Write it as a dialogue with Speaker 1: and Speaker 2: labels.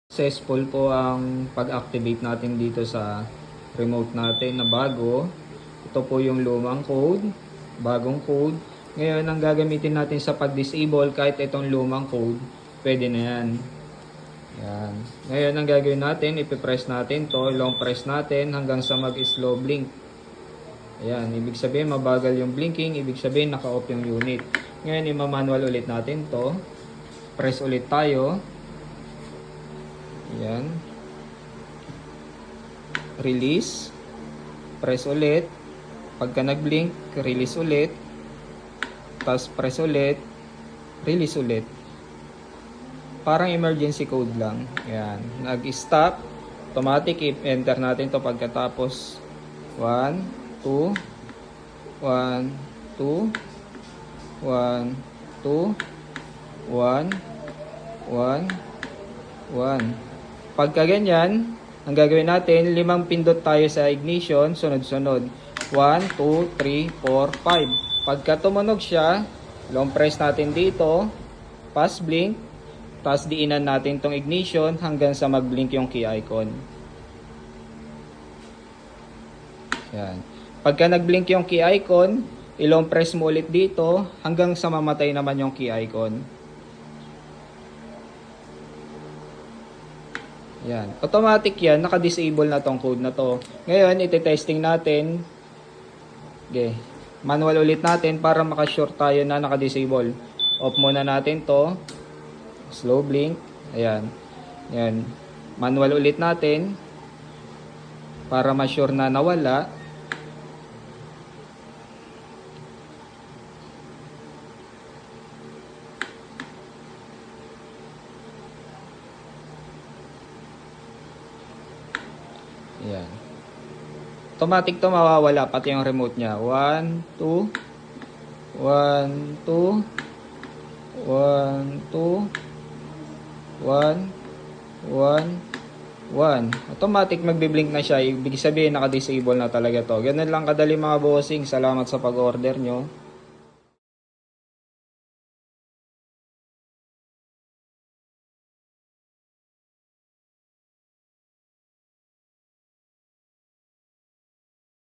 Speaker 1: Successful po ang pag-activate natin dito sa remote natin na bago. Ito po yung lumang code, bagong code. Ngayon, ang gagamitin natin sa pag-disable kahit itong lumang code, pwede na yan. Yan. Ngayon, ang gagawin natin, ipipress natin to, long press natin hanggang sa mag-slow blink. Ayan, ibig sabihin mabagal yung blinking, ibig sabihin naka-off yung unit. Ngayon, ima-manual ulit natin to. Press ulit tayo. Ayan. Release. Press ulit. Pagka nag-blink, release ulit. Tapos press ulit. Release ulit. Parang emergency code lang. Ayan. Nag-stop. Automatic i-enter natin to pagkatapos. 1, 2, 1, 2, 1, 2, 1, 1, 1. Pagka ganyan, ang gagawin natin, 5 pindot tayo sa ignition, sunod-sunod. 1, 2, 3, 4, 5. Pagka tumunog siya, long press natin dito, pass blink, tapos diinan natin tong ignition hanggang sa mag-blink yung key icon. Yan. Pagka nag-blink yung key icon, i-long press mo ulit dito hanggang sa mamatay naman yung key icon. Yan. Automatic yan. Naka-disable na tong code na to. Ngayon, iti-testing natin. Okay. Manual ulit natin para makasure tayo na naka-disable. Off muna natin to. Slow blink. Ayan. Yan. Manual ulit natin para ma-sure na nawala. Ayan. Automatic to mawawala pati yung remote niya. 1, 2, 1, 2, 1, 2, 1, 1, 1. Automatic magbiblink na siya. Ibig sabihin naka-disable na talaga to. Ganun lang kadali mga bossing. Salamat sa pag-order nyo.